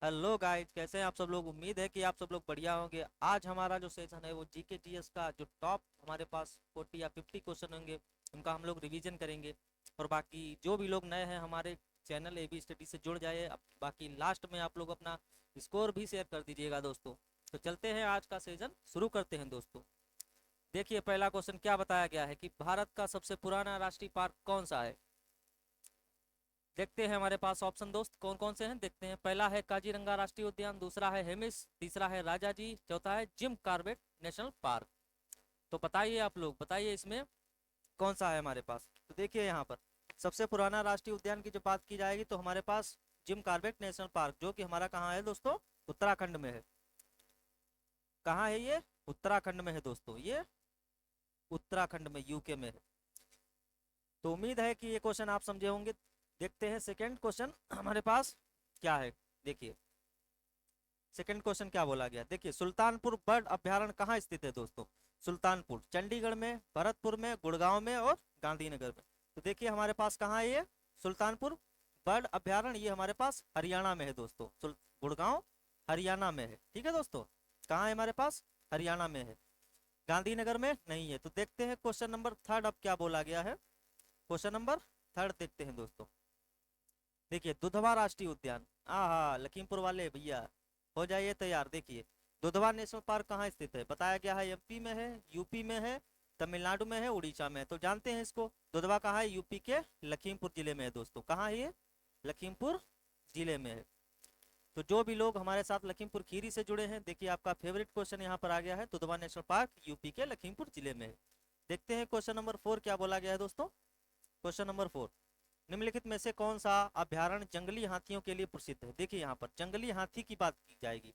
Hello guys, कैसे हैं आप सब लोग। उम्मीद है कि आप सब लोग बढ़िया होंगे। आज हमारा जो सेशन है वो जीके जीएस का जो टॉप हमारे पास 40 या 50 क्वेश्चन होंगे, उनका हम लोग रिवीजन करेंगे। और बाकी जो भी लोग नए हैं हमारे चैनल एबी स्टडी से जुड़ जाइए। अब बाकी लास्ट में आप लोग अपना स्कोर भी शेयर कर दीजिएगा दोस्तों। तो चलते हैं, आज का सेशन शुरू करते हैं दोस्तों। देखिए, पहला क्वेश्चन क्या बताया गया है कि भारत का सबसे पुराना राष्ट्रीय पार्क कौन सा है। देखते हैं हमारे पास ऑप्शन दोस्त कौन कौन से हैं, देखते हैं। पहला है काजीरंगा राष्ट्रीय उद्यान, दूसरा है हेमिस, तीसरा है राजाजी, चौथा है जिम कार्बेट नेशनल पार्क। तो बताइए, आप लोग बताइए इसमें कौन सा है हमारे पास। तो देखिए यहाँ पर सबसे पुराना राष्ट्रीय उद्यान की जो बात की जाएगी तो हमारे पास जिम कार्बेट नेशनल पार्क, जो कि हमारा कहाँ है दोस्तों, उत्तराखंड में है। कहाँ है ये, उत्तराखंड में है दोस्तों, ये उत्तराखंड में, यूके में है। तो उम्मीद है कि ये क्वेश्चन आप समझे होंगे। देखते हैं सेकेंड क्वेश्चन हमारे पास क्या है। देखिए सेकंड क्वेश्चन क्या बोला गया, देखिए सुल्तानपुर बर्ड अभ्यारण्य कहाँ स्थित है दोस्तों। सुल्तानपुर चंडीगढ़ में, भरतपुर में, गुड़गांव में और गांधीनगर में। तो देखिए हमारे पास कहाँ है ये सुल्तानपुर बर्ड अभ्यारण्य, ये हमारे पास हरियाणा में है दोस्तों। गुड़गांव हरियाणा में है, ठीक है दोस्तों। कहाँ है हमारे पास, हरियाणा में है, गांधीनगर में नहीं है। तो देखते हैं क्वेश्चन नंबर थर्ड अब क्या बोला गया है। क्वेश्चन नंबर थर्ड देखते हैं दोस्तों। देखिए दुधवा राष्ट्रीय उद्यान, आहा लखीमपुर वाले भैया हो जाइए तैयार। देखिए दुधवा नेशनल पार्क कहाँ स्थित है, बताया गया है एमपी में है, यूपी में है, तमिलनाडु में है, उड़ीसा में है। तो जानते हैं इसको, दुधवा कहाँ है, यूपी के लखीमपुर जिले में है दोस्तों। कहाँ है ये, लखीमपुर जिले में है। तो जो भी लोग हमारे साथ लखीमपुर खीरी से जुड़े हैं, देखिए आपका फेवरेट क्वेश्चन यहाँ पर आ गया है, दुधवा नेशनल पार्क यूपी के लखीमपुर जिले में है। देखते हैं क्वेश्चन नंबर 4 क्या बोला गया है दोस्तों। क्वेश्चन नंबर 4, निम्नलिखित में से कौन सा अभ्यारण्य जंगली हाथियों के लिए प्रसिद्ध है। देखिए यहाँ पर जंगली हाथी की बात की जाएगी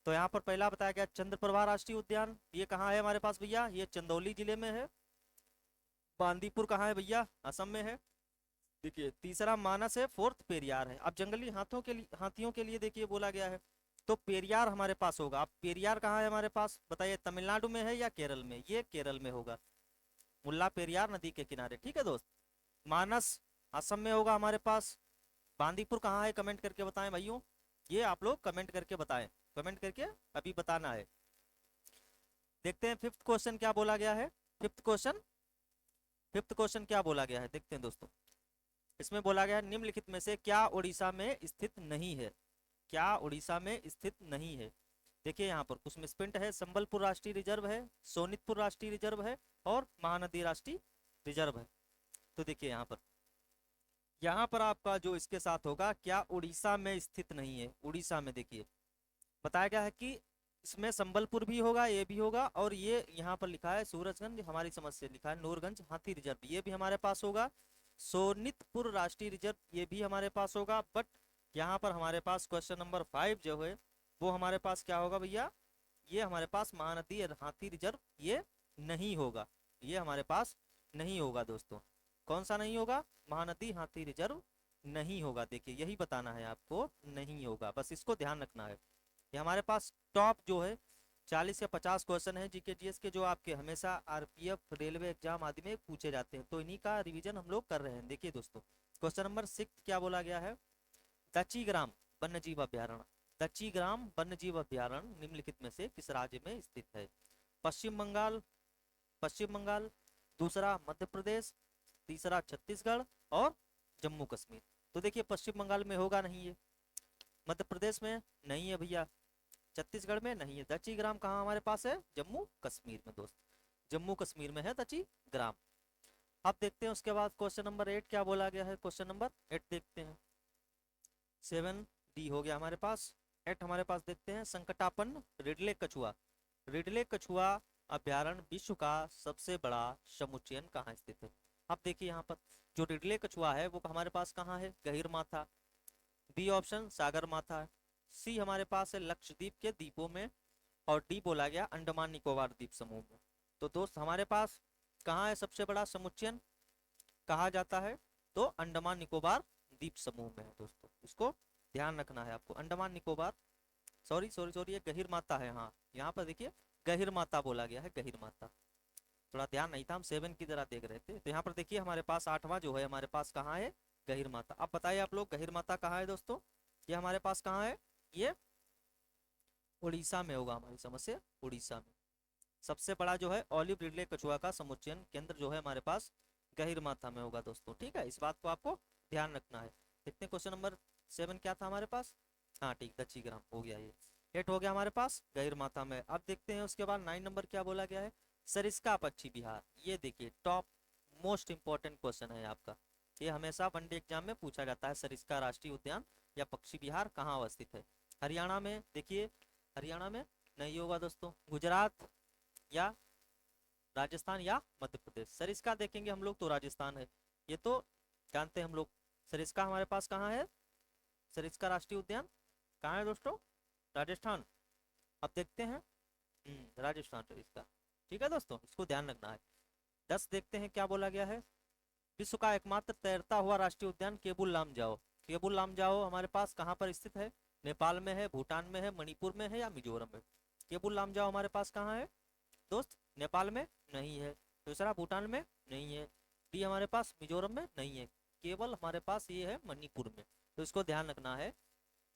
तो यहाँ पर पहला बताया गया चंद्रप्रभा राष्ट्रीय उद्यान, ये कहाँ है हमारे पास भैया, ये चंदौली जिले में है। बांदीपुर कहाँ है भैया, असम में है। देखिए तीसरा मानस है, फोर्थ पेरियार है। अब जंगली हाथियों के लिए देखिए बोला गया है तो पेरियार हमारे पास होगा। अब पेरियार कहाँ है हमारे पास, बताइए तमिलनाडु में है या केरल में, ये केरल में होगा, मुल्ला पेरियार नदी के किनारे, ठीक है दोस्त। मानस असम में होगा हमारे पास। बांदीपुर कहाँ है, कमेंट करके बताएं भाइयों, ये आप लोग कमेंट करके बताएं, कमेंट करके अभी बताना है। देखते हैं फिफ्थ क्वेश्चन क्या बोला गया है। फिफ्थ क्वेश्चन क्या बोला गया है, देखते हैं दोस्तों। इसमें बोला गया है निम्नलिखित में से क्या उड़ीसा में स्थित नहीं है, क्या उड़ीसा में स्थित नहीं है। देखिए यहाँ पर कुछ मिसप्रिंट है, संबलपुर राष्ट्रीय रिजर्व है, सोनितपुर राष्ट्रीय रिजर्व है और महानदी राष्ट्रीय रिजर्व है। तो देखिए यहाँ पर आपका जो इसके साथ होगा, क्या उड़ीसा में स्थित नहीं है, उड़ीसा में देखिए बताया गया है कि इसमें संबलपुर भी होगा, ये भी होगा, और ये यहाँ पर लिखा है सूरजगंज, हमारी समझ से लिखा है नूरगंज हाथी रिजर्व, ये भी हमारे पास होगा। सोनितपुर राष्ट्रीय रिजर्व ये भी हमारे पास होगा। बट यहाँ पर हमारे पास क्वेश्चन नंबर 5 जो है वो हमारे पास क्या होगा भैया, ये हमारे पास महानदी हाथी रिजर्व ये नहीं होगा, ये हमारे पास नहीं होगा दोस्तों। कौन सा नहीं होगा, महानदी हाथी रिजर्व नहीं होगा। देखिए यही बताना है आपको, नहीं होगा, बस इसको ध्यान रखना है। ये हमारे पास टॉप जो है 40 या 50 क्वेश्चन है जीके जीएस के, जो आपके हमेशा आरपीएफ रेलवे एग्जाम आदि में पूछे जाते हैं, तो इन्हीं का रिवीजन हम लोग कर रहे हैं। देखिए दोस्तों क्वेश्चन नंबर 6 क्या बोला गया है, दच्चीग्राम वन्यजीव अभ्यारण्य, दच्चीग्राम वन्यजीव अभ्यारण्य निम्नलिखित में से किस राज्य में स्थित है। पश्चिम बंगाल, पश्चिम बंगाल, दूसरा मध्य प्रदेश, तीसरा छत्तीसगढ़ और जम्मू कश्मीर। तो देखिए पश्चिम बंगाल में होगा नहीं ये, मध्य प्रदेश में नहीं है भैया, छत्तीसगढ़ में नहीं है। दची ग्राम कहाँ हमारे पास है, जम्मू कश्मीर में दोस्त, जम्मू कश्मीर में है दची ग्राम। अब देखते हैं उसके बाद क्वेश्चन नंबर 8 क्या बोला गया है। क्वेश्चन नंबर 8 देखते हैं, 7D हो गया हमारे पास, 8 हमारे पास देखते हैं। संकटापन्न रिडले कछुआ, रिडले कछुआ अभ्यारण्य विश्व का सबसे बड़ा समुच्चयन कहाँ स्थित है। अब देखिए यहाँ पर जो रिडले कछुआ है वो हमारे पास कहाँ है, गहिर माथा। बी ऑप्शन सागर माथा है। सी हमारे पास है लक्षद्वीप के द्वीपों में, और डी बोला गया अंडमान निकोबार द्वीप समूह में। तो दोस्त हमारे पास कहाँ है सबसे बड़ा समुच्चयन कहा जाता है, तो अंडमान निकोबार द्वीप समूह में है दोस्तों, इसको ध्यान रखना है आपको। Andaman Nicobar, sorry sorry sorry, ये गहिर माता है, हाँ यहाँ पर देखिए गहिर माता बोला गया है, गहिर माता, थोड़ा ध्यान नहीं था, हम 7 की तरह देख रहे थे। तो यहाँ पर देखिए हमारे पास 8वां जो है हमारे पास कहाँ है, गहिर माता। अब बताइए आप लोग गहिर माता कहाँ है दोस्तों, ये हमारे पास कहाँ है, ये उड़ीसा में होगा, हमारी समझ से उड़ीसा में। सबसे बड़ा जो है ऑलिव रिडले कछुआ का समुच्चयन केंद्र जो है हमारे पास गहिरमाथा में होगा दोस्तों, ठीक है, इस बात को आपको ध्यान रखना है। देखते हैं क्वेश्चन नंबर 7 क्या था हमारे पास। हाँ ठीक, दक्षिग्राम हो गया, ये 8 हो गया हमारे पास गहिरमाथा में। अब देखते हैं उसके बाद 9 नंबर क्या बोला गया है, सरिस्का पक्षी विहार। ये देखिए टॉप मोस्ट इंपॉर्टेंट क्वेश्चन है आपका, ये हमेशा वनडे एग्जाम में पूछा जाता है। सरिस्का राष्ट्रीय उद्यान या पक्षी विहार कहाँ अवस्थित है। हरियाणा में, देखिए हरियाणा में नहीं होगा दोस्तों, गुजरात या राजस्थान या मध्य प्रदेश। सरिस्का देखेंगे हम लोग तो राजस्थान है, ये तो जानते हैं हम लोग। सरिस्का हमारे पास कहाँ है, सरिस्का राष्ट्रीय उद्यान कहाँ है दोस्तों, राजस्थान। अब देखते हैं, राजस्थान सरिस्का, ठीक है दोस्तों, इसको ध्यान रखना है। 10 देखते हैं क्या बोला गया है, विश्व का एकमात्र तैरता हुआ राष्ट्रीय उद्यान केबुल लामजाओ। केबुल लामजाओ हमारे पास कहाँ पर स्थित है, नेपाल में है, भूटान में है, मणिपुर में है या मिजोरम में। केबुल लामजाओ हमारे पास कहाँ है दोस्त, नेपाल में नहीं है, दूसरा भूटान में नहीं है, डी हमारे पास मिजोरम में नहीं है, केवल हमारे पास ये है मणिपुर में। तो इसको ध्यान रखना है,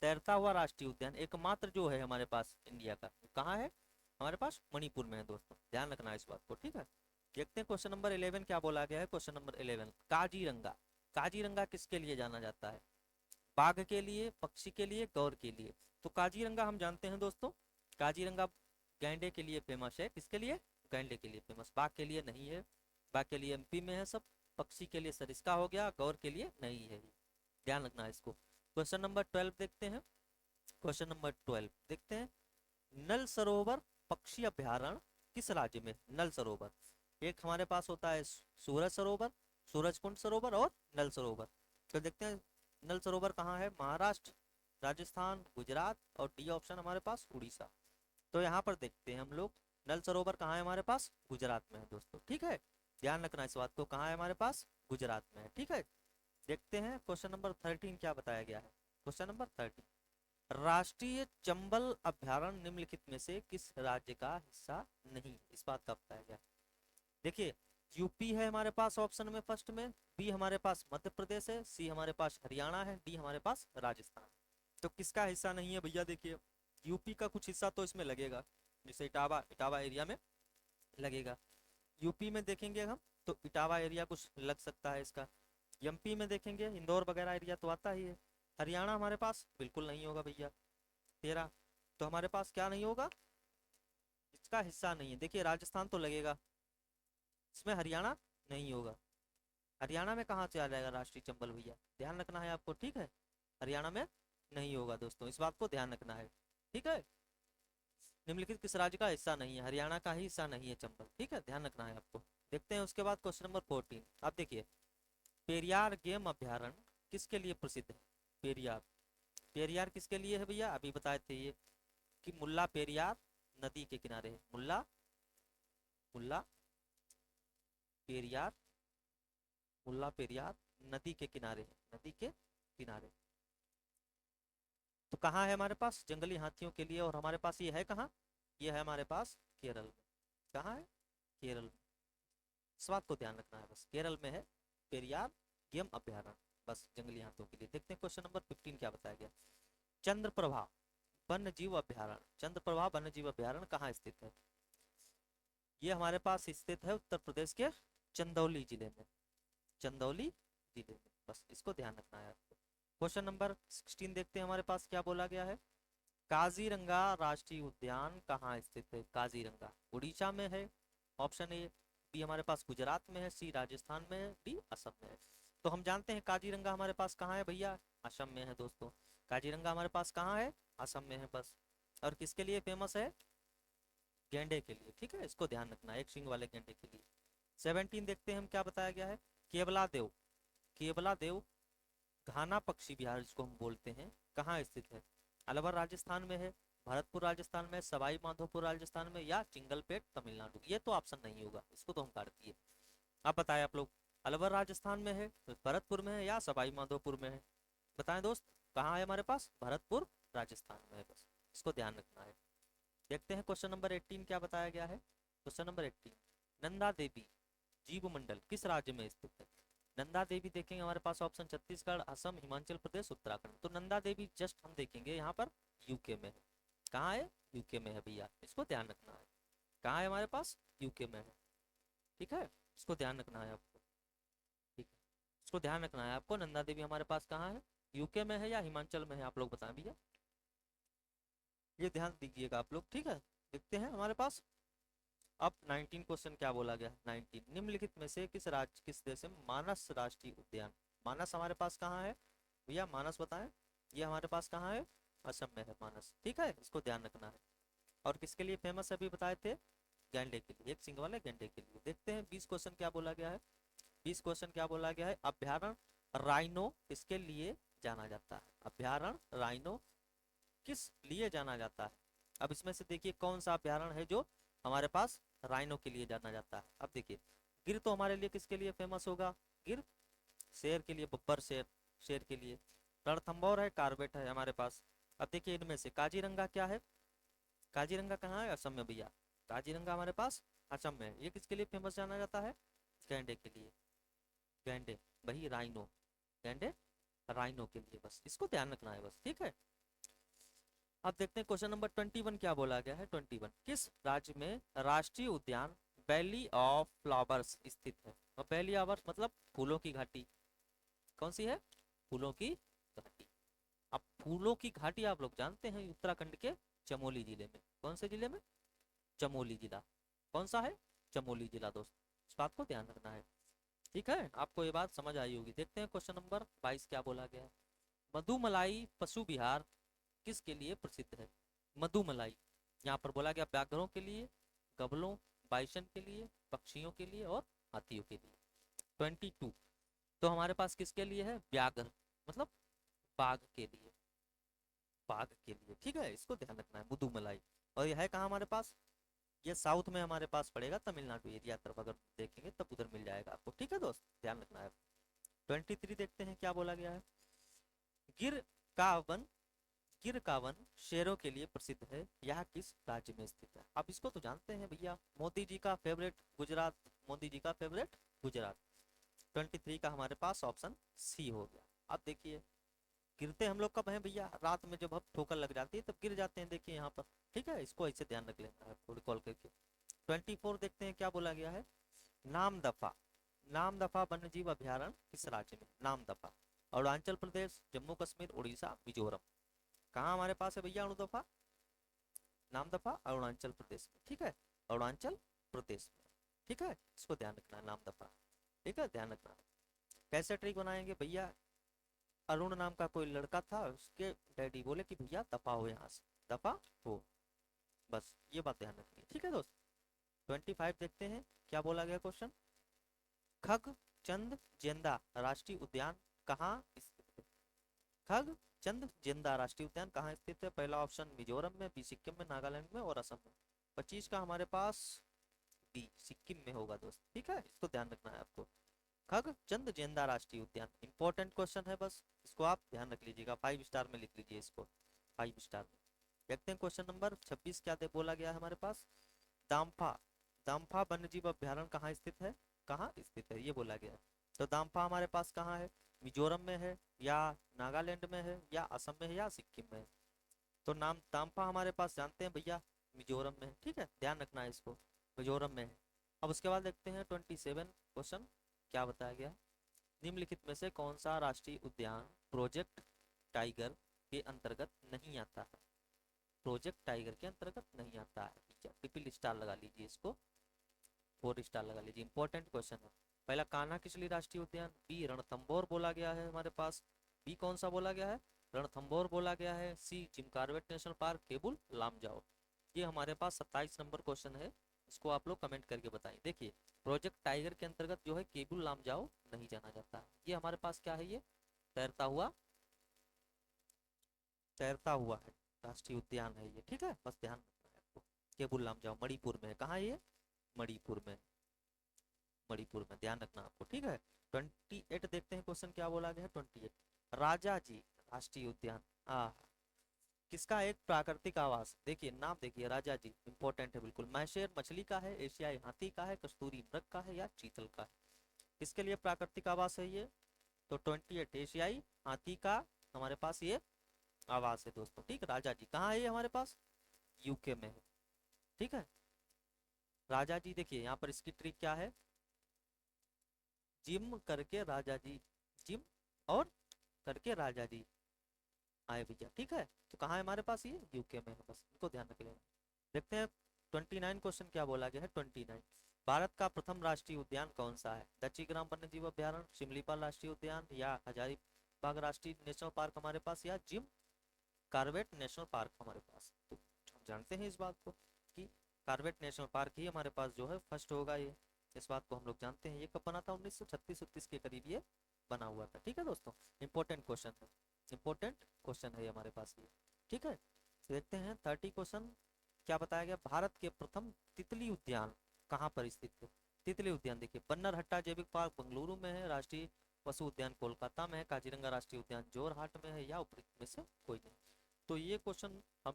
तैरता हुआ राष्ट्रीय उद्यान एकमात्र जो है हमारे पास इंडिया का कहाँ है, हमारे पास मणिपुर में है दोस्तों, ध्यान रखना है इस बात को, ठीक है। देखते हैं क्वेश्चन नंबर 11 क्या बोला गया है। Question number 11 Kaziranga. काजीरंगा किसके लिए जाना जाता है, बाघ के लिए, पक्षी के लिए, गौर के लिए। तो काजीरंगा हम जानते हैं दोस्तों, काजीरंगा गैंडे के लिए फेमस है, किसके लिए, गैंडे के लिए फेमस, बाघ के लिए नहीं है, बाघ के लिए एमपी में है सब, पक्षी के लिए सरिस्का हो गया, गौर के लिए नहीं है, ध्यान रखना है इसको। क्वेश्चन नंबर 12 देखते हैं, क्वेश्चन नंबर 12 देखते हैं, नल सरोवर पक्षी अभ्यारण्य किस राज्य में। नल सरोवर, एक हमारे पास होता है सूरज सरोवर, सूरजकुंड सरोवर और नल सरोवर। तो देखते हैं नल सरोवर कहाँ है, महाराष्ट्र, राजस्थान, गुजरात और डी ऑप्शन हमारे पास उड़ीसा। तो यहाँ पर देखते हैं हम लोग, नल सरोवर कहाँ है हमारे पास, गुजरात में है दोस्तों, ठीक है, ध्यान रखना इस बात को, कहाँ है हमारे पास, गुजरात में है, ठीक है। देखते हैं क्वेश्चन नंबर 13 क्या बताया गया है। क्वेश्चन नंबर 13, राष्ट्रीय चंबल अभ्यारण्य निम्नलिखित में से किस राज्य का हिस्सा नहीं, इस बात का बताया गया। देखिए यूपी है हमारे पास ऑप्शन में फर्स्ट में, बी हमारे पास मध्य प्रदेश है, सी हमारे पास हरियाणा है, डी हमारे पास राजस्थान। तो किसका हिस्सा नहीं है भैया, देखिए यूपी का कुछ हिस्सा तो इसमें लगेगा, जैसे इटावा, इटावा एरिया में लगेगा। यूपी में देखेंगे हम तो इटावा एरिया कुछ लग सकता है इसका, एमपी में देखेंगे इंदौर वगैरह एरिया तो आता ही है। हरियाणा हमारे पास बिल्कुल नहीं होगा भैया, 13, तो हमारे पास क्या नहीं होगा, इसका हिस्सा नहीं है। देखिए राजस्थान तो लगेगा, इसमें हरियाणा नहीं होगा। हरियाणा में कहाँ से आ जाएगा राष्ट्रीय चंबल भैया, ध्यान रखना है आपको, ठीक है, हरियाणा में नहीं होगा दोस्तों, इस बात को ध्यान रखना है, ठीक है। निम्नलिखित किस राज्य का हिस्सा नहीं है, हरियाणा का ही हिस्सा नहीं है चंबल, ठीक है, ध्यान रखना है आपको। देखते हैं उसके बाद क्वेश्चन नंबर 14, आप देखिए पेरियार गेम अभ्यारण्य किसके लिए प्रसिद्ध है। पेरियार, पेरियार किसके लिए है भैया, अभी बताए थे ये कि मुल्ला पेरियार नदी के किनारे है, मुल्ला, मुल्ला पेरियार, मुल्ला पेरियार नदी के किनारे है, नदी के किनारे। तो कहाँ है हमारे पास, जंगली हाथियों के लिए, और हमारे पास ये है कहाँ, ये है हमारे पास केरल में, कहाँ है, केरल में, इस बात को ध्यान रखना है बस, केरल में है पेरियार गेम अभ्यारण्य, बस जंगली हाथियों के लिए। देखते हैं क्वेश्चन नंबर 15 क्या बताया गया, चंद्रप्रभा वन्य जीव अभ्यारण्य, चंद्रप्रभा वन्य जीव अभ्यारण्य कहाँ स्थित है। ये हमारे पास स्थित है उत्तर प्रदेश के चंदौली जिले में, चंदौली जिले में, बस इसको ध्यान रखना है आपको। क्वेश्चन नंबर 16 देखते हैं हमारे पास क्या बोला गया है, काजीरंगा राष्ट्रीय उद्यान कहाँ स्थित है। काजीरंगा उड़ीसा में है, ऑप्शन ए, बी हमारे पास गुजरात में है, सी राजस्थान में है, डी असम में है। तो हम जानते हैं काजीरंगा हमारे पास कहाँ है भैया, असम में है दोस्तों, काजीरंगा हमारे पास कहाँ है, असम में है बस। और किसके लिए फेमस है, गेंडे के लिए, ठीक है, इसको ध्यान रखना, एक सिंग वाले गेंडे के लिए। 17 देखते हैं हम क्या बताया गया है, केवला देव, केवला देव घाना पक्षी विहार जिसको हम बोलते हैं कहाँ स्थित है, अलवर राजस्थान में है, भरतपुर राजस्थान में, सवाई माधोपुर राजस्थान में या चिंगलपेट तमिलनाडु। ये तो ऑप्शन नहीं होगा, इसको तो हम काट दिए। आप बताएं आप लोग, अलवर राजस्थान में है, भरतपुर में है या सवाई माधोपुर में है, बताएं दोस्त, कहाँ है हमारे पास, भरतपुर राजस्थान में है बस, इसको ध्यान रखना है। देखते हैं क्वेश्चन नंबर 18 क्या बताया गया है। क्वेश्चन नंबर 18, नंदा देवी जीव मंडल किस राज्य में स्थित है। नंदा देवी देखेंगे हमारे पास ऑप्शन छत्तीसगढ़, असम, हिमाचल प्रदेश, उत्तराखंड। तो नंदा देवी जस्ट हम देखेंगे यहाँ पर यूके में है। कहाँ है? यूके में है भैया, इसको ध्यान रखना है। कहाँ है हमारे पास? यूके में है। ठीक है, इसको ध्यान रखना है आपको। ठीक है, इसको ध्यान रखना है आपको। नंदा देवी हमारे पास कहाँ है? यूके में है या हिमाचल में है, आप लोग बताएं भैया। ये ध्यान दीजिएगा आप लोग। ठीक है, देखते हैं हमारे पास अब 19 क्वेश्चन क्या बोला गया है। 19, निम्नलिखित में से किस देश में मानस राष्ट्रीय उद्यान, मानस हमारे पास कहाँ है भैया? मानस बताएं। ये हमारे पास कहाँ है? असम में है मानस। ठीक है, इसको ध्यान रखना है। और किसके लिए फेमस है अभी बताए थे? गैंडे के लिए, एक सिंग वाले गैंडे के लिए। देखते हैं 20 क्वेश्चन क्या बोला गया है। 20 क्वेश्चन क्या बोला गया है? अभ्यारण्य राइनो किसके लिए जाना जाता है? अभ्यारण्य राइनो किस लिए जाना जाता है? अब इसमें से देखिए कौन सा अभ्यारण्य है जो हमारे पास राइनो के लिए जाना जाता है। अब देखिए गिर तो हमारे लिए किसके लिए फेमस होगा? गिर शेर के लिए, बब्बर शेर, शेर के लिए। रणथंभौर है, कार्बेट है हमारे पास। अब देखिए इनमें से काजीरंगा क्या है? काजीरंगा कहाँ है? असम में भैया। काजीरंगा हमारे पास असम में है। ये किसके लिए फेमस जाना जाता है? गैंडे के लिए। गैंडे, वही राइनो, गैंडे राइनो के लिए। बस इसको ध्यान रखना है बस। ठीक है, अब देखते हैं क्वेश्चन नंबर 21 क्या बोला गया है। 21, किस राज्य में राष्ट्रीय उद्यान वैली ऑफ फ्लावर्स स्थित है? और वैली ऑफ मतलब फूलों की घाटी। कौन सी है? फूलों की घाटी। अब फूलों की घाटी आप लोग जानते हैं उत्तराखंड के चमोली जिले में। कौन से जिले में? चमोली जिला। कौन सा है? चमोली जिला दोस्त, इस बात को ध्यान रखना है। ठीक है, आपको ये बात समझ आई होगी। देखते हैं क्वेश्चन नंबर 22 क्या बोला गया है। मधुमलाई पशु विहार किसके लिए प्रसिद्ध है? मधुमलाई यहाँ पर बोला गया व्याघ्रों के लिए, गबलों, बाइसन के लिए, पक्षियों के लिए और हाथियों के लिए। 22, तो हमारे पास किसके लिए है? व्याघ्र मतलब बाघ के लिए, बाघ के लिए। ठीक है, इसको ध्यान रखना है मधुमलाई। और यह है कहाँ हमारे पास? ये साउथ में हमारे पास पड़ेगा, तमिलनाडु एरिया तरफ अगर देखेंगे तब उधर मिल जाएगा आपको। ठीक है दोस्त, ध्यान रखना है। 23 देखते हैं क्या बोला गया है। गिर का वन, गिर का वन शेरों के लिए प्रसिद्ध है, यह किस राज्य में स्थित है? आप इसको तो जानते हैं भैया, मोदी जी का फेवरेट गुजरात, मोदी जी का फेवरेट गुजरात। 23 का हमारे पास ऑप्शन सी हो गया। अब देखिए गिरते हम लोग कब हैं भैया? रात में जब हम ठोकर लग जाती है तब गिर जाते हैं, देखिए यहाँ पर। ठीक है, इसको ऐसे ध्यान रख लेना है आपको रिकॉल करके। 24 देखते हैं क्या बोला गया है। नामदफा, नामदफा वन्य जीव अभ्यारण्य किस राज्य में? नामदफा अरुणाचल प्रदेश, जम्मू कश्मीर, उड़ीसा, मिजोरम। कहाँ हमारे पास है भैया अणुदफा? नामदफा अरुणाचल प्रदेश में। ठीक है, अरुणाचल प्रदेश में। ठीक है, इसको ध्यान रखना है नामदफा। ठीक है, ध्यान रखना है। कैसे ट्रिक बनाएंगे भैया? अरुण नाम का कोई लड़का था, उसके डैडी बोले कि भैया दफा हो यहाँ से, दफा हो। बस ये बात ध्यान रखनी है। ठीक है दोस्त, 25 देखते हैं क्या बोला गया क्वेश्चन। खग चंद जेंदा राष्ट्रीय उद्यान कहाँ स्थित है? खग चंद जेंदा राष्ट्रीय उद्यान कहाँ स्थित है? पहला ऑप्शन मिजोरम में, बी सिक्किम में, नागालैंड में और असम में। 25 का हमारे पास डी सिक्किम में होगा दोस्त। ठीक है, इसको ध्यान रखना है आपको। खग चंद जेंदा राष्ट्रीय उद्यान इंपॉर्टेंट क्वेश्चन है, बस इसको आप ध्यान रख लीजिएगा। 5 स्टार में लिख लीजिए इसको, 5 स्टार में। देखते हैं क्वेश्चन नंबर 26 क्या बोला गया है हमारे पास। दाम्फा, दाम्फा वन्यजीव अभ्यारण्य कहाँ स्थित है? कहाँ स्थित है ये बोला गया है। तो दाम्फा हमारे पास कहाँ है? मिजोरम में है या नागालैंड में है या असम में है या सिक्किम में है? तो नाम दाम्फा हमारे पास जानते हैं भैया मिजोरम में है। ठीक है, ध्यान रखना है इसको, मिजोरम में है। अब उसके बाद देखते हैं 27 क्वेश्चन क्या बताया गया। निम्नलिखित में से कौन सा राष्ट्रीय उद्यान प्रोजेक्ट टाइगर के अंतर्गत नहीं आता है? प्रोजेक्ट टाइगर के अंतर्गत नहीं आता है। ट्रिपल स्टार लगा लीजिए इसको, 4 स्टार लगा लीजिए, इंपॉर्टेंट क्वेश्चन है। पहला कान्हा किसली राष्ट्रीय उद्यान, बी रणथंभौर बोला गया है हमारे पास। बी कौन सा बोला गया है? रणथंभौर बोला गया है। C Jim Corbett National Park, Keibul Lamjao. ये हमारे पास 27 नंबर क्वेश्चन है, इसको आप लोग कमेंट करके बताएं। देखिए प्रोजेक्ट टाइगर के अंतर्गत जो है केबुल लामजाओ नहीं जाना जाता है। ये हमारे पास क्या है? ये तैरता हुआ, तैरता हुआ है राष्ट्रीय उद्यान है ये। ठीक है, बस ध्यान रखना है आपको। केबुल लामजाओ मणिपुर में है। कहाँ है ये? मणिपुर में, मणिपुर में, ध्यान रखना आपको। ठीक है, 28 देखते हैं क्वेश्चन क्या बोला गया है। 28, राजा जी राष्ट्रीय उद्यान किसका एक प्राकृतिक आवास? देखिए नाम देखिए, राजा जी इंपॉर्टेंट है बिल्कुल। मैशेर मछली का है, एशियाई हाथी का है, कस्तूरी मृग का है या चीतल का है? किसके लिए प्राकृतिक आवास है ये? तो 28 एशियाई हाथी का हमारे पास ये आवास है दोस्तों। ठीक, राजा जी कहाँ है ये हमारे पास? यूके में है। ठीक है, राजा जी देखिए यहाँ पर इसकी ट्रिक क्या है, जिम करके राजा जी, जिम और करके राजा जी आए भैया। ठीक है, तो कहाँ है हमारे पास ये? यूके में है, बस इनको ध्यान रख लेना। देखते हैं 29 क्वेश्चन क्या बोला गया है। 29, भारत का प्रथम राष्ट्रीय उद्यान कौन सा है? दच्चीग्राम वन्यजीव अभ्यारण्य, शिमलीपाल राष्ट्रीय उद्यान, या हजारीबाग राष्ट्रीय नेशनल पार्क हमारे पास, या जिम कॉर्बेट नेशनल पार्क हमारे पास। तो हम जानते हैं इस बात को कि कॉर्बेट नेशनल पार्क ही हमारे पास जो है फर्स्ट होगा ये, इस बात को हम लोग जानते हैं। ये कब बना था? 1936-39 के करीब ये बना हुआ था। ठीक है दोस्तों, इंपॉर्टेंट क्वेश्चन है, इंपॉर्टेंट क्वेश्चन है हमारे पास ये। ठीक है, तो देखते हैं 30 क्वेश्चन क्या बताया गया। भारत के प्रथम तितली उद्यान कहाँ पर स्थित है? तितली उद्यान देखिए, बन्नरहट्टा जैविक पार्क बेंगलुरु में है, राष्ट्रीय पशु उद्यान कोलकाता में है, काजीरंगा राष्ट्रीय उद्यान जोरहाट में है, या उपरोक्त में से कोई नहीं। तो ये क्वेश्चन हम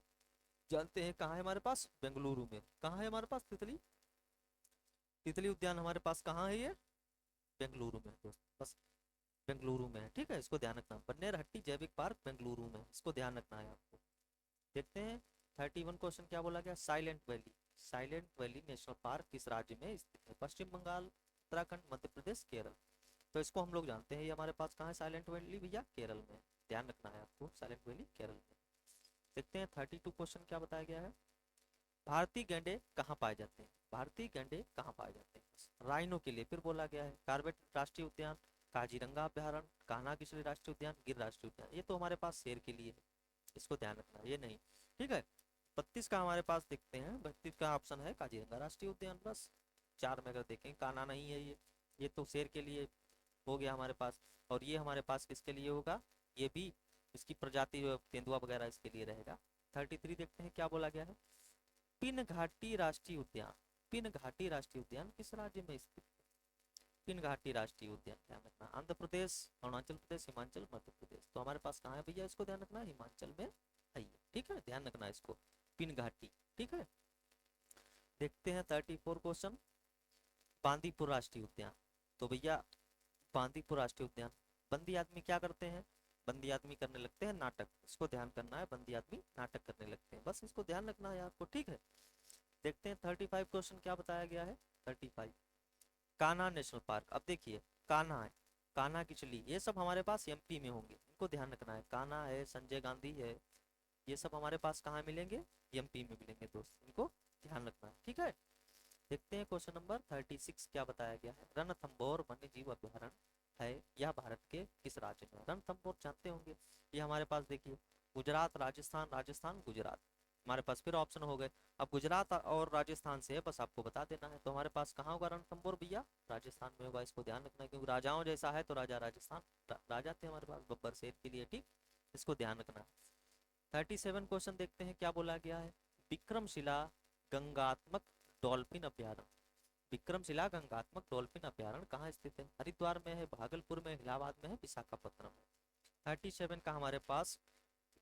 जानते हैं कहाँ है हमारे पास? बेंगलुरु में। कहाँ है हमारे पास तितली, तितली उद्यान हमारे पास कहाँ है ये? बेंगलुरु में दोस्त, बस बेंगलुरु में है। ठीक है, इसको ध्यान रखना, बन्नेरहट्टी जैविक पार्क बेंगलुरु में, इसको ध्यान रखना है आपको। देखते हैं 31 क्वेश्चन क्या बोला गया। Silent valley, silent valley national park किस राज्य में स्थित है? पश्चिम बंगाल, उत्तराखंड, मध्य प्रदेश, केरल। तो इसको हम लोग जानते हैं, ये हमारे पास कहाँ है साइलेंट वैली भैया? केरल में। ध्यान रखना है आपको, साइलेंट वैली केरल में। देखते हैं 32 क्वेश्चन क्या बताया गया है। भारतीय गैंडे कहाँ पाए जाते हैं? भारतीय गैंडे कहाँ पाए जाते हैं? राइनो के लिए फिर बोला गया है, कॉर्बेट राष्ट्रीय उद्यान, काजीरंगा अभ्यारण्य, कान्हा किशोरी राष्ट्रीय उद्यान, गिर राष्ट्रीय उद्यान। ये तो हमारे पास शेर के लिए है, इसको ध्यान रखना, ये नहीं। ठीक है, 32 का हमारे पास देखते हैं, 32 का ऑप्शन है काजीरंगा राष्ट्रीय उद्यान। बस 4 में अगर देखें, कान्हा नहीं है ये तो शेर के लिए हो गया हमारे पास। और ये हमारे पास किसके लिए होगा? ये भी इसकी प्रजाति जो तेंदुआ वगैरह इसके लिए रहेगा। 33 देखते हैं क्या बोला गया है। पिन घाटी राष्ट्रीय उद्यान, पिन घाटी राष्ट्रीय उद्यान किस राज्य में स्थित है? पिन घाटी राष्ट्रीय उद्यान ध्यान रखना, आंध्र प्रदेश, अरुणाचल प्रदेश, हिमाचल, मध्य प्रदेश। तो हमारे पास कहाँ है भैया? इसको ध्यान रखना, हिमाचल में है ये। ठीक है, ध्यान रखना इसको, पिन घाटी। ठीक है, देखते हैं 34 क्वेश्चन, बांदीपुर राष्ट्रीय उद्यान। तो भैया बांदीपुर राष्ट्रीय उद्यान, बंदी आदमी क्या करते हैं? बंदी आदमी करने लगते हैं नाटक, इसको ध्यान करना है, बंदी आदमी नाटक करने लगते हैं, बस इसको ध्यान रखना है आपको। ठीक है, देखते हैं 35 क्वेश्चन क्या बताया गया है। 35, कान्हा नेशनल पार्क। अब देखिए कान्हा है, कान्हा की चली, ये सब हमारे पास एमपी में होंगे, इनको ध्यान रखना है। कान्हा है, संजय गांधी है, ये सब हमारे पास कहाँ मिलेंगे? एमपी में मिलेंगे दोस्त, इनको ध्यान रखना है। ठीक है, देखते हैं क्वेश्चन नंबर 36 क्या बताया गया है। रणथंभौर वन्य जीव अभ्यारण्य है, यह भारत के किस राज्य में? रणथंभौर जानते होंगे, ये हमारे पास देखिए गुजरात, राजस्थान, राजस्थान, गुजरात हमारे पास फिर ऑप्शन हो गए। अब गुजरात और राजस्थान से है, बस आपको बता देना है। तो हमारे पास कहाँ होगा रणथंभौर भैया? राजस्थान में होगा, इसको ध्यान रखना है, क्योंकि राजाओं जैसा है तो राजा राजस्थान राजा थे हमारे पास बब्बर शेर के लिए। ठीक, इसको ध्यान रखना। 37 क्वेश्चन देखते हैं क्या बोला गया है। विक्रमशिला गंगात्मक डॉल्फिन अभ्यारण्य, विक्रमशिला गंगात्मक डॉल्फिन अभ्यारण्य कहाँ स्थित है? हरिद्वार में है, भागलपुर में, इलाहाबाद में है, विशाखापट्टनम में। 37 का हमारे पास,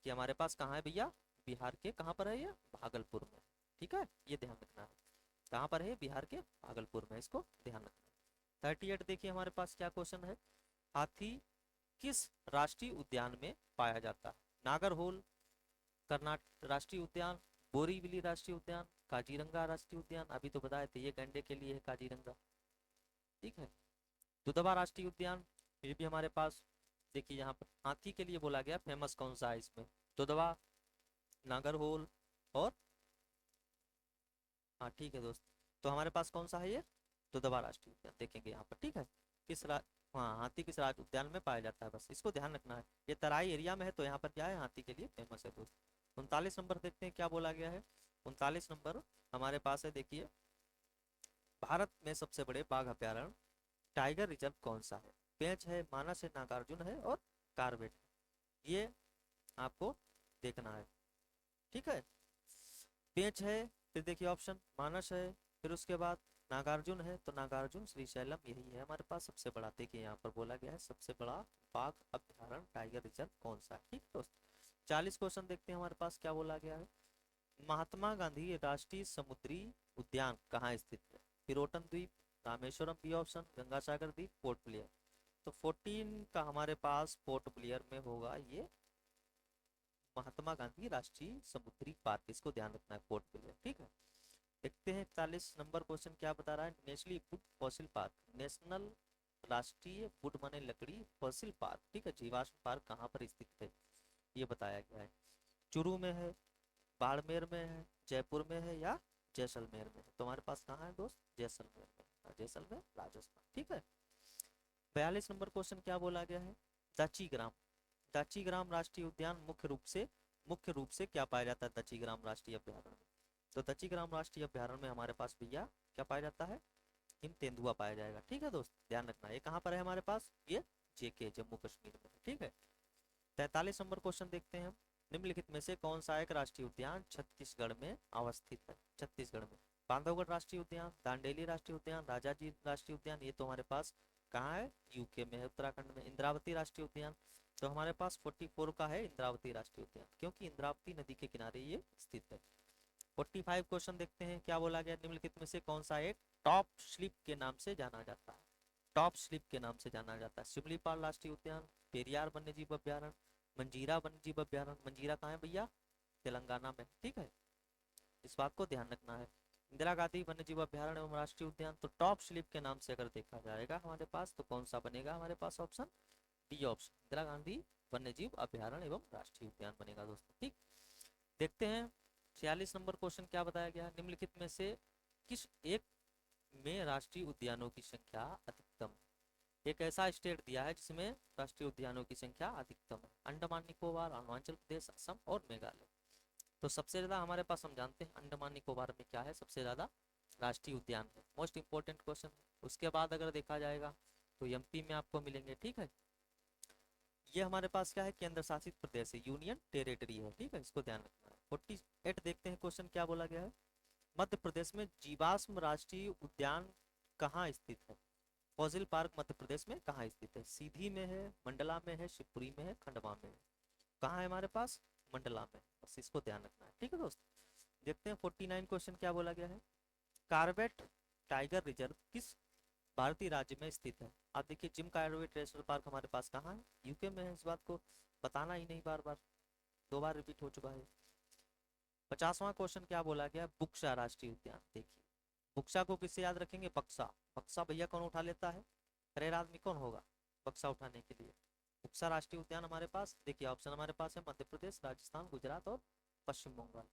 कि हमारे पास कहाँ है भैया? बिहार के कहाँ पर है ये? भागलपुर में। ठीक है, ये ध्यान रखना है, कहाँ पर है? बिहार के भागलपुर में, इसको ध्यान रखना है। 38 देखिए हमारे पास क्या क्वेश्चन है। हाथी किस राष्ट्रीय उद्यान में पाया जाता है? नागरहोल कर्नाटक राष्ट्रीय उद्यान, बोरीवली राष्ट्रीय उद्यान, काजीरंगा राष्ट्रीय उद्यान। अभी तो बताए थे ये गैंडे के लिए है काजीरंगा। ठीक है, दुधवा राष्ट्रीय उद्यान, ये भी हमारे पास देखिए यहाँ पर हाथी के लिए बोला गया, फेमस कौन सा है इसमें? दुधवा, नागरहोल और, हाँ ठीक है दोस्त, तो हमारे पास कौन सा है ये? दुधवा राष्ट्रीय उद्यान देखेंगे यहाँ पर। ठीक है, किस हाँ हाथी किस राज्य उद्यान में पाया जाता है, बस इसको ध्यान रखना है। ये तराई एरिया में है तो यहाँ पर क्या है? हाथी के लिए फेमस है दोस्त। 39 नंबर देखते हैं क्या बोला गया है। 39 नंबर हमारे पास है, देखिए भारत में सबसे बड़े बाघ अभ्यारण्य टाइगर रिजर्व कौन सा है? पेंच है, मानस है, नागार्जुन है और कार्बेट है, ये आपको देखना है। ठीक है, पेंच है, फिर देखिए ऑप्शन मानस है, फिर उसके बाद नागार्जुन है, तो नागार्जुन श्रीशैलम यही है हमारे पास सबसे बड़ा। देखिए यहाँ पर बोला गया है सबसे बड़ा बाघ अभ्यारण्य टाइगर रिजर्व कौन सा है। ठीक दोस्त, 40 क्वेश्चन देखते हैं हमारे पास क्या बोला गया है। महात्मा गांधी राष्ट्रीय समुद्री उद्यान कहाँ स्थित है? पिरोटन द्वीप, रामेश्वरम बी ऑप्शन, गंगा सागर दी, पोर्ट ब्लेयर। तो 14 का हमारे पास पोर्ट ब्लेयर में होगा ये महात्मा गांधी राष्ट्रीय समुद्री पार्क, इसको ध्यान रखना है पोर्ट ब्लेयर, ठीक है। देखते हैं 41 नंबर क्वेश्चन क्या बता रहा है। National would fossil park, national राष्ट्रीय वुड माने लकड़ी, फॉसिल पार्क, ठीक है, जीवाश्म पार्क कहाँ पर स्थित है ये बताया गया है। चुरू में है, बाड़मेर में है, जयपुर में है या जैसलमेर में है। तो हमारे पास कहाँ है दोस्त, जैसलमेर में, जैसलमेर राजस्थान, ठीक है। 42 नंबर क्वेश्चन क्या बोला गया है। दचीग्राम, दचीग्राम राष्ट्रीय उद्यान मुख्य रूप से क्या पाया जाता है दचीग्राम राष्ट्रीय अभ्यारण्य में। तो दचीग्राम राष्ट्रीय अभ्यारण्य में हमारे पास भैया क्या पाया जाता है, हिम तेंदुआ पाया जाएगा, ठीक है दोस्त, ध्यान रखना। ये कहाँ पर है हमारे पास, ये जेके जम्मू कश्मीर में, ठीक है। 43 नंबर क्वेश्चन देखते हैं हम। निम्नलिखित में से कौन सा एक राष्ट्रीय उद्यान छत्तीसगढ़ में अवस्थित है। छत्तीसगढ़ में बांधवगढ़ राष्ट्रीय उद्यान, दांडेली राष्ट्रीय उद्यान, राजाजी राष्ट्रीय उद्यान, ये तो हमारे पास कहाँ है, यूके में है, उत्तराखंड में। इंद्रावती राष्ट्रीय उद्यान, तो हमारे पास 44 का है इंद्रावती राष्ट्रीय उद्यान, क्योंकि इंद्रावती नदी के किनारे ये स्थित है। 45 क्वेश्चन देखते हैं क्या बोला गया। निम्नलिखित में से कौन सा एक टॉप स्लिप के नाम से जाना जाता है। टॉप स्लिप के नाम से जाना जाता है। शिमलीपाल राष्ट्रीय उद्यान, पेरियार वन्यजीव अभ्यारण्य, मंजीरा वन्यजीव अभ्यारण्य। मंजीरा कहाँ है भैया, तेलंगाना में, ठीक है, इस बात को ध्यान रखना है। इंदिरा गांधी वन्यजीव अभ्यारण्य एवं राष्ट्रीय उद्यान, तो टॉप स्लिप के नाम से अगर देखा जाएगा हमारे पास तो कौन सा बनेगा हमारे पास, option D option, Indira Gandhi वन्यजीव अभ्यारण्य एवं राष्ट्रीय उद्यान बनेगा दोस्तों, ठीक। देखते हैं 46 नंबर क्वेश्चन क्या बताया गया। निम्नलिखित में से किस एक में राष्ट्रीय उद्यानों की संख्या अधिकतम है। एक ऐसा स्टेट दिया है जिसमें राष्ट्रीय उद्यानों की संख्या अधिकतम है। अंडमान निकोबार, अरुणाचल प्रदेश, असम और मेघालय। तो सबसे ज्यादा हमारे पास हम जानते हैं अंडमान निकोबार में क्या है, सबसे ज्यादा राष्ट्रीय उद्यान है, मोस्ट इंपोर्टेंट क्वेश्चन। उसके बाद अगर देखा जाएगा तो एमपी में आपको मिलेंगे, ठीक है। ये हमारे पास क्या है, केंद्र शासित प्रदेश है, यूनियन टेरिटरी है, ठीक है, इसको ध्यान रखना है। 48 देखते हैं क्वेश्चन क्या बोला गया है। मध्य प्रदेश में जीवाश्म राष्ट्रीय उद्यान कहाँ स्थित है। फॉसिल पार्क मध्य प्रदेश में कहाँ स्थित है। सीधी में है, मंडला में है, शिवपुरी में है, खंडवा में है। कहाँ है हमारे पास, मंडला में, बस इसको ध्यान रखना है, ठीक है दोस्त। देखते हैं 49 क्वेश्चन क्या बोला गया है। कार्बेट टाइगर रिजर्व किस भारतीय राज्य में स्थित है। आप देखिए जिम कार्बेट नेशनल पार्क हमारे पास कहाँ है, यूके में है, इस बात को बताना ही नहीं, बार बार 2 बार रिपीट हो चुका है। 50वां क्वेश्चन क्या बोला गया, बुक्सा राष्ट्रीय उद्यान। देखिए बुक्सा को किससे याद रखेंगे, बक्सा, बक्सा भैया कौन उठा लेता है, रेयर आदमी कौन होगा बक्सा उठाने के लिए। बुक्सा राष्ट्रीय उद्यान हमारे पास देखिए ऑप्शन हमारे पास है मध्य प्रदेश, राजस्थान, गुजरात और पश्चिम बंगाल।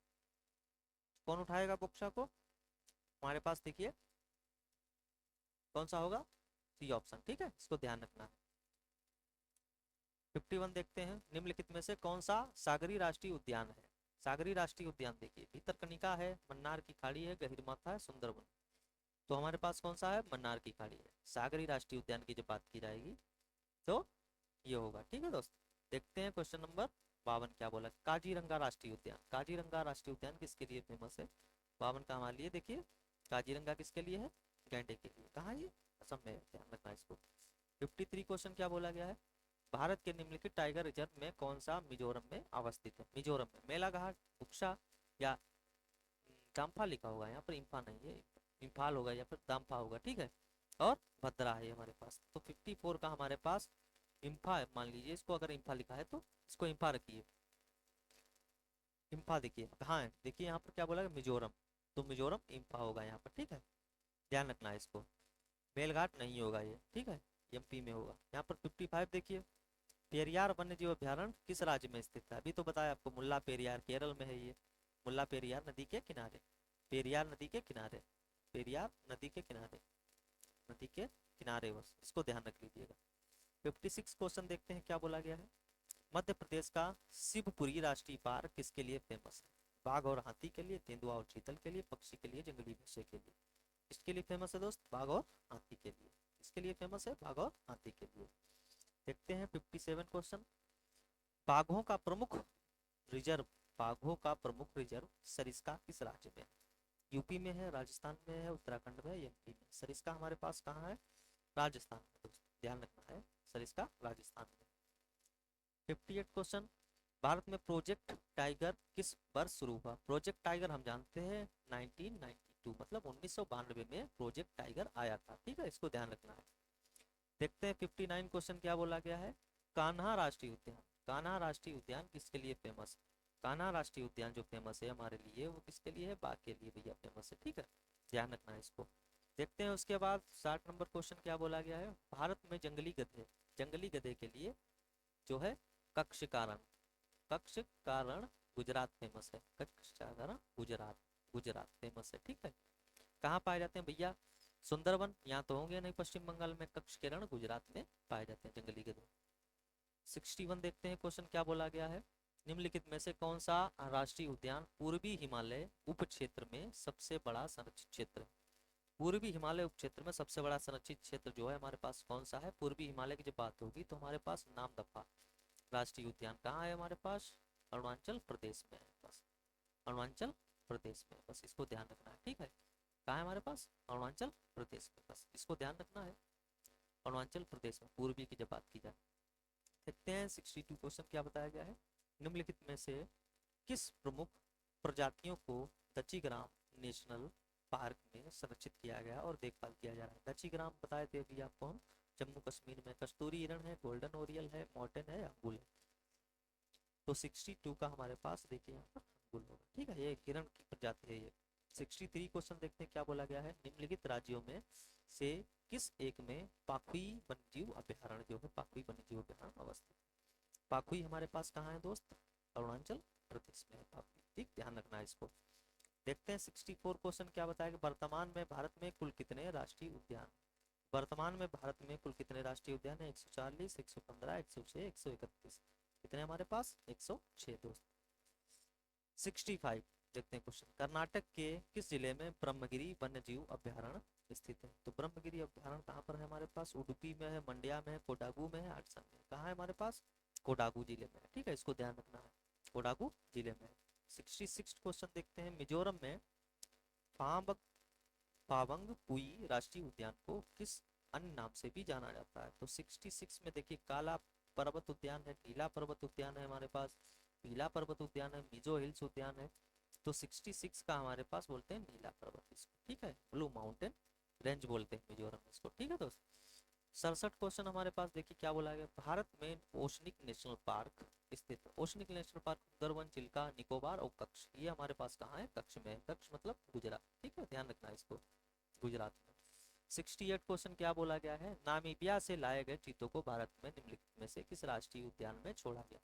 कौन उठाएगा बुक्सा को, हमारे पास देखिए कौन सा होगा, सी ऑप्शन, ठीक है, इसको ध्यान रखना है। 51 देखते हैं। निम्नलिखित में से कौन सा सागरी राष्ट्रीय उद्यान है। सागरी राष्ट्रीय उद्यान देखिए भीतरकनिका है, मन्नार की खाड़ी है, गहिरमाथा है, सुंदरवन। तो हमारे पास कौन सा है, मन्नार की खाड़ी है। सागरी राष्ट्रीय उद्यान की जब बात की जाएगी तो ये होगा, ठीक है दोस्त। देखते हैं क्वेश्चन नंबर 52 क्या बोला। काजीरंगा राष्ट्रीय उद्यान, काजीरंगा राष्ट्रीय उद्यान किसके लिए फेमस है। 52 का हमारे लिए देखिए काजीरंगा किसके लिए है, गैंडे के लिए। कहाँ ये, असम में, ध्यान रखना इसको। 53 क्वेश्चन क्या बोला गया है। भारत के निम्नलिखित टाइगर रिजर्व में कौन सा मिजोरम में अवस्थित है। मिजोरम में मेलाघाट, बुक्सा या दाम्फा लिखा होगा यहाँ पर, इम्फा नहीं है, इम्फाल होगा या फिर दाम्फा होगा, ठीक है, और भद्रा है हमारे पास। तो 54 का हमारे पास इम्फा है, मान लीजिए इसको अगर इम्फा लिखा है तो इसको इम्फा रखिए। इम्फा देखिए कहाँ है, देखिए यहाँ पर क्या बोला मिजोरम, तो मिजोरम इम्फा होगा यहाँ पर, ठीक है, ध्यान रखना है इसको। मेलघाट नहीं होगा ये, ठीक है, एमपी में होगा। यहाँ पर 55 देखिए पेरियार वन्यजीव अभ्यारण्य किस राज्य में स्थित है। अभी तो बताया आपको मुल्ला पेरियार केरल में है ये, मुल्ला पेरियार नदी के किनारे, पेरियार नदी के किनारे, पेरियार नदी के किनारे, नदी के किनारे, बस इसको ध्यान रख लीजिएगा। 56 क्वेश्चन देखते हैं क्या बोला गया है। मध्य प्रदेश का शिवपुरी राष्ट्रीय पार्क किसके लिए फेमस है। बाघ और हाथी के लिए, तेंदुआ और चीतल के लिए, पक्षी के लिए, जंगली भैंसे के लिए। इसके लिए फेमस है दोस्त, बाघ और हाथी के लिए। इसके लिए फेमस है बाघ और हाथी के लिए। देखते हैं 57 क्वेश्चन। बाघों का प्रमुख रिजर्व, बाघों का प्रमुख रिजर्व सरिस्का किस राज्य में है। यूपी में है, राजस्थान में है, उत्तराखंड में, एमपी में। सरिस्का हमारे पास कहाँ है, राजस्थान में दोस्त, ध्यान रखना है, सरिस्का राजस्थान में। 58 क्वेश्चन। भारत में प्रोजेक्ट टाइगर किस वर्ष शुरू हुआ। प्रोजेक्ट टाइगर हम जानते हैं 1990, 1962 मतलब 1992 में प्रोजेक्ट टाइगर आया था। ठीक है, इसको ध्यान रखना है। देखते हैं 59 क्वेश्चन क्या बोला गया है। कान्हा राष्ट्रीय उद्यान, कान्हा राष्ट्रीय उद्यान किसके लिए फेमस है? कान्हा राष्ट्रीय उद्यान जो फेमस है हमारे लिए, वो किसके लिए है? बाघ के लिए भैया फेमस है। ठीक है, ध्यान रखना है इसको। देखते हैं उसके बाद 60 नंबर क्वेश्चन क्या बोला गया है। भारत में जंगली गधे, जंगली गधे के लिए जो है कक्ष कारण, कक्ष कारण गुजरात फेमस है। कक्ष कारण गुजरात, गुजरात फेमस है। ठीक है, कहाँ पाए जाते हैं भैया? सुंदरवन यहाँ तो होंगे नहीं पश्चिम बंगाल में, कक्ष किरण गुजरात में पाए जाते हैं जंगली गधे। 61 देखते हैं क्वेश्चन क्या बोला गया है। निम्नलिखित में से कौन सा राष्ट्रीय उद्यान पूर्वी हिमालय उप क्षेत्र में सबसे बड़ा संरक्षित क्षेत्र है? पूर्वी हिमालय उप क्षेत्र में सबसे बड़ा संरक्षित क्षेत्र जो है हमारे पास कौन सा है? पूर्वी हिमालय की जब बात होगी तो हमारे पास नामदफा राष्ट्रीय उद्यान कहाँ है हमारे पास? अरुणाचल प्रदेश में है। बस अरुणाचल प्रदेश में, बस इसको ध्यान रखना है। ठीक है, कहाँ है हमारे पास? अरुणाचल प्रदेश में, बस इसको ध्यान रखना है। अरुणाचल प्रदेश में पूर्वी की जब बात की जाए। देखते हैं 62 क्वेश्चन क्या बताया गया है। निम्नलिखित में से किस प्रमुख प्रजातियों को दच्चीग्राम नेशनल पार्क में संरक्षित किया गया और देखभाल किया जा रहा है? दच्चीग्राम बताए थे अभी आपको हम, जम्मू कश्मीर में कस्तूरी हिरण है, गोल्डन ओरियल है, मॉर्टेन है या बुल है। तो 62 का हमारे पास देखिए यहाँ पर बुल होगा। ठीक है, ये हिरण की प्रजाति है ये। 63 क्वेश्चन देखते हैं क्या बोला गया है। निम्नलिखित राज्यों में से किस एक में पाखुई वन्यजीव अभ्यारण्य जो है, पाखुई वन्यजीव अभ्यारण्य अवस्थित? पाखुई हमारे पास कहाँ है दोस्त? अरुणाचल प्रदेश में है पाखुई। ठीक, ध्यान रखना है इसको। देखते हैं 64 क्वेश्चन क्या बताया। वर्तमान में भारत में कुल कितने राष्ट्रीय उद्यान? वर्तमान में भारत में कुल कितने राष्ट्रीय उद्यान है? 140, 115, 106, 131। कितने हमारे पास? 106 दोस्त। 65 देखते हैं क्वेश्चन। कर्नाटक के किस जिले में ब्रह्मगिरी वन्यजीव अभ्यारण्य स्थित है? तो ब्रह्मगिरी अभ्यारण्य कहाँ पर है हमारे पास? उडुपी में है, मंड्या में है, कोडागू में है, हाडसन में। कहाँ है हमारे पास? कोडागू जिले में। ठीक है, इसको ध्यान रखना है, कोडागू जिले में। 66 क्वेश्चन देखते हैं। मिजोरम में पाबंग पाबंग पुई राष्ट्रीय उद्यान को किस अन्य नाम से भी जाना जाता है? तो 66 में देखिए काला पर्वत उद्यान है, नीला पर्वत उद्यान है हमारे पास, पीला पर्वत उद्यान है, मिजो हिल्स उद्यान है। तो 66 का हमारे पास बोलते हैं नीला पर्वत इसको। ठीक है, ब्लू माउंटेन रेंज बोलते हैं मिजोरम इसको। ठीक है दोस्त। 67 क्वेश्चन हमारे पास देखिए क्या बोला गया। भारत में ओशनिक नेशनल पार्क स्थित है। Oceanic national park Sundarban, Chilka, Nicobar और कच्छ, ये हमारे पास कहाँ है? कच्छ में। कच्छ मतलब गुजरात। ठीक है, ध्यान रखना है इसको, गुजरात में। 68 क्वेश्चन क्या बोला गया है। नामीबिया से लाए गए चीतों को भारत में निम्नलिखित में से किस राष्ट्रीय उद्यान में छोड़ा गया?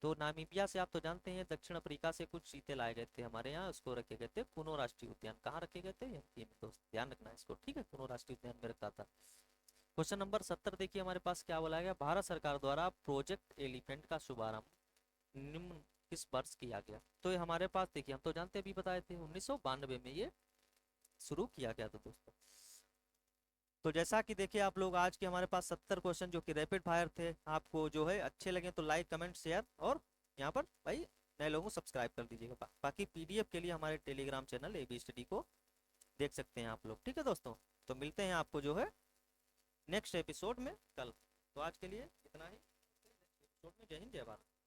तो नामीबिया से आप तो जानते हैं, दक्षिण अफ्रीका से कुछ चीते लाए गए थे हमारे यहाँ, उसको रखे गए थे कुनो राष्ट्रीय उद्यान। कहाँ रखे गए थे? एमपी में दोस्त, ध्यान रखना है इसको। ठीक है, कुनो राष्ट्रीय उद्यान में रखा था। क्वेश्चन नंबर 70 देखिए हमारे पास क्या बोला गया। भारत सरकार द्वारा प्रोजेक्ट एलिफेंट का शुभारंभ निम्न किस वर्ष किया गया? तो ये हमारे पास देखिए, हम तो जानते हैं, अभी बताए थे 1992 में ये शुरू किया गया था दोस्तों। तो जैसा कि देखिए आप लोग, आज के हमारे पास 70 क्वेश्चन जो कि रैपिड फायर थे, आपको जो है अच्छे लगे तो लाइक कमेंट शेयर और यहाँ पर भाई नए लोगों को सब्सक्राइब कर दीजिएगा। बाकी पीडीएफ के लिए हमारे टेलीग्राम चैनल एबी स्टडी को देख सकते हैं आप लोग। ठीक है दोस्तों, तो मिलते हैं आपको जो है नेक्स्ट एपिसोड में कल। तो आज के लिए इतना ही, नेक्स्ट एपिसोड में। जय हिंद, जय भारत।